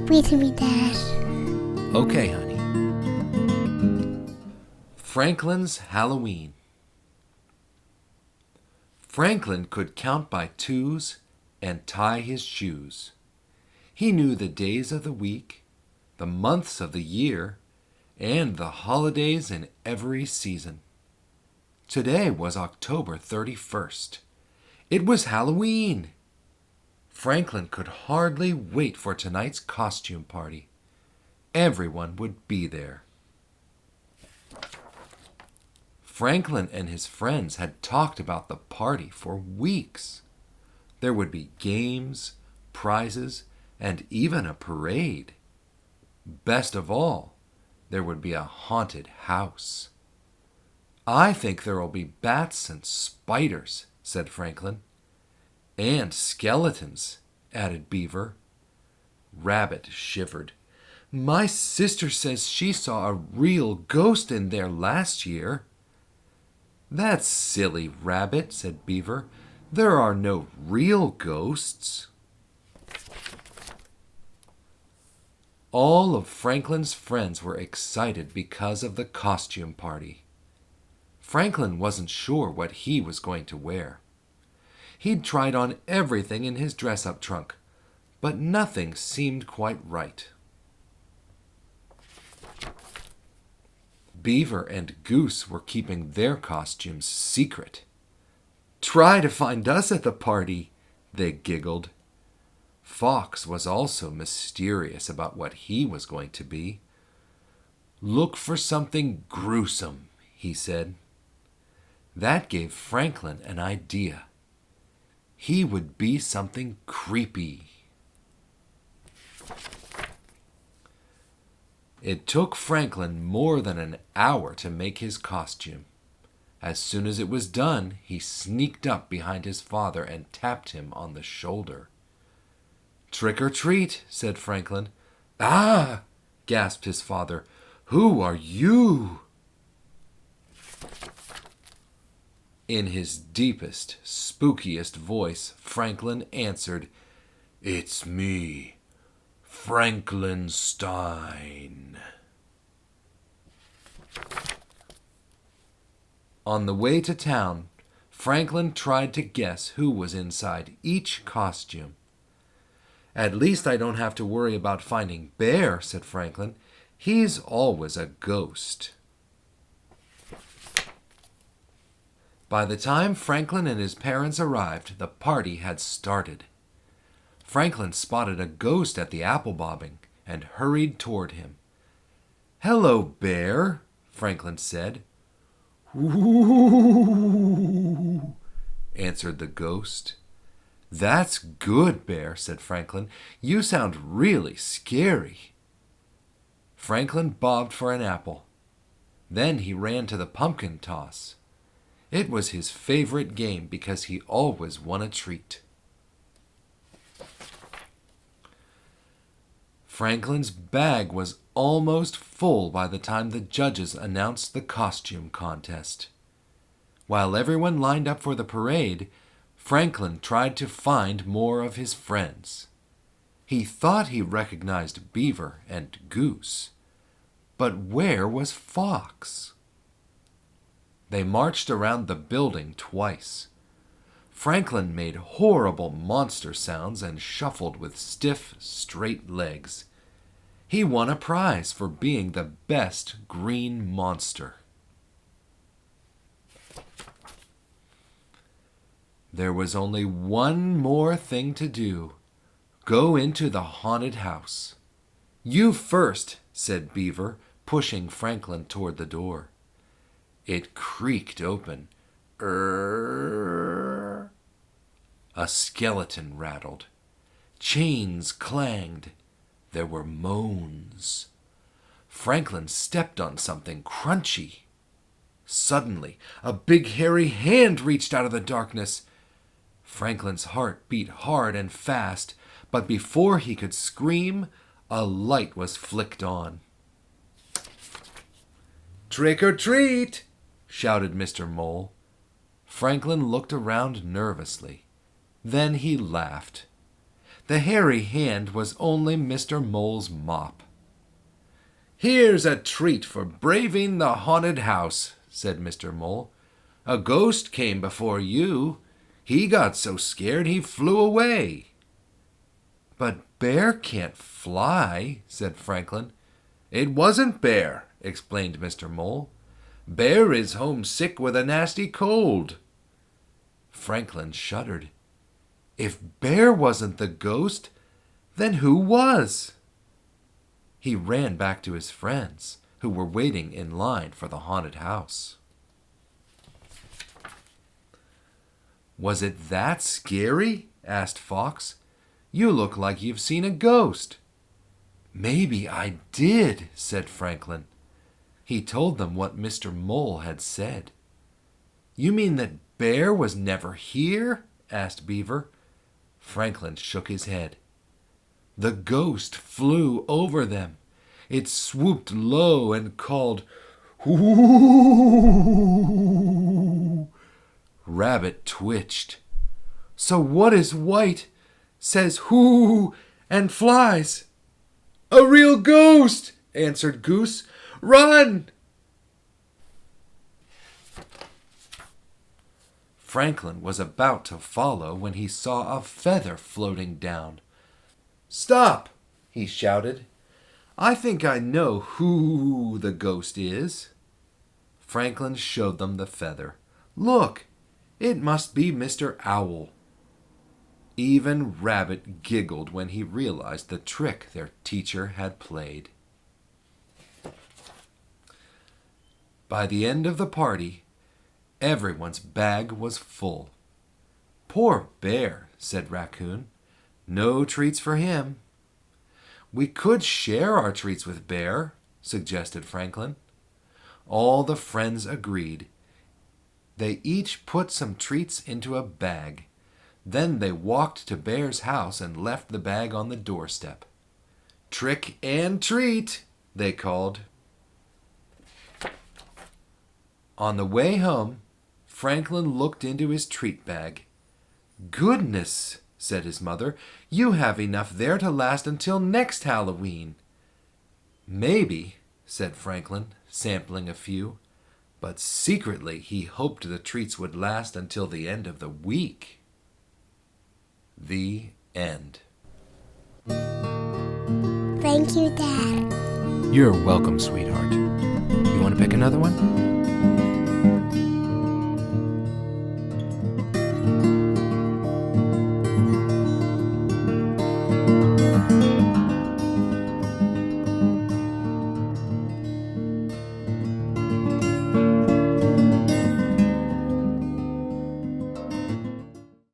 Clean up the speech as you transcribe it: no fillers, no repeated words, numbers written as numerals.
with me, Dad. Okay, honey. Franklin's Halloween. Franklin could count by twos and tie his shoes. He knew the days of the week, the months of the year, and the holidays in every season. Today was October 31st. It was Halloween. Franklin could hardly wait for tonight's costume party. Everyone would be there. Franklin and his friends had talked about the party for weeks. There would be games, prizes, and even a parade. Best of all, there would be a haunted house. "I think there'll be bats and spiders," said Franklin. "And skeletons," added Beaver. Rabbit shivered. "My sister says she saw a real ghost in there last year." "That's silly, Rabbit," said Beaver. "There are no real ghosts." All of Franklin's friends were excited because of the costume party. Franklin wasn't sure what he was going to wear. He'd tried on everything in his dress-up trunk, but nothing seemed quite right. Beaver and Goose were keeping their costumes secret. "Try to find us at the party," they giggled. Fox was also mysterious about what he was going to be. "Look for something gruesome," he said. That gave Franklin an idea. He would be something creepy. It took Franklin more than an hour to make his costume. As soon as it was done, he sneaked up behind his father and tapped him on the shoulder. "Trick or treat," said Franklin. "Ah!" gasped his father. "Who are you?" In his deepest, spookiest voice, Franklin answered, "It's me, Frankenstein." On the way to town, Franklin tried to guess who was inside each costume. "At least I don't have to worry about finding Bear," said Franklin. "He's always a ghost." By the time Franklin and his parents arrived, the party had started. Franklin spotted a ghost at the apple bobbing and hurried toward him. "Hello, Bear," Franklin said. "Ooh," answered the ghost. "That's good, Bear," said Franklin. "You sound really scary." Franklin bobbed for an apple. Then he ran to the pumpkin toss. It was his favorite game because he always won a treat. Franklin's bag was almost full by the time the judges announced the costume contest. While everyone lined up for the parade, Franklin tried to find more of his friends. He thought he recognized Beaver and Goose, but where was Fox? They marched around the building twice. Franklin made horrible monster sounds and shuffled with stiff, straight legs. He won a prize for being the best green monster. There was only one more thing to do. Go into the haunted house. "You first," said Beaver, pushing Franklin toward the door. It creaked open. A skeleton rattled. Chains clanged. There were moans. Franklin stepped on something crunchy. Suddenly, a big hairy hand reached out of the darkness. Franklin's heart beat hard and fast, but before he could scream, a light was flicked on. "Trick or treat!" shouted Mr. Mole. Franklin looked around nervously. Then he laughed. The hairy hand was only Mr. Mole's mop. "Here's a treat for braving the haunted house," said Mr. Mole. "A ghost came before you. He got so scared he flew away." "But Bear can't fly," said Franklin. "It wasn't Bear," explained Mr. Mole. "Bear is homesick with a nasty cold." Franklin shuddered. If Bear wasn't the ghost, then who was? He ran back to his friends, who were waiting in line for the haunted house. "Was it that scary?" asked Fox. "You look like you've seen a ghost." "Maybe I did," said Franklin. He told them what Mr. Mole had said. "You mean that Bear was never here?" asked Beaver. Franklin shook his head. "The ghost flew over them. It swooped low and called, 'Hoo!' Rabbit twitched. 'So what is white, says hoo, and flies?' 'A real ghost!' answered Goose. 'Run!' Franklin was about to follow when he saw a feather floating down. "Stop!" he shouted. "I think I know who the ghost is." Franklin showed them the feather. "Look, it must be Mr. Owl." Even Rabbit giggled when he realized the trick their teacher had played. By the end of the party, everyone's bag was full. "Poor Bear," said Raccoon. "No treats for him." "We could share our treats with Bear," suggested Franklin. All the friends agreed. They each put some treats into a bag. Then they walked to Bear's house and left the bag on the doorstep. "Trick and treat," they called. On the way home, Franklin looked into his treat bag. "Goodness," said his mother, "you have enough there to last until next Halloween." "Maybe," said Franklin, sampling a few, but secretly he hoped the treats would last until the end of the week. The end. Thank you, Dad. You're welcome, sweetheart. You want to pick another one?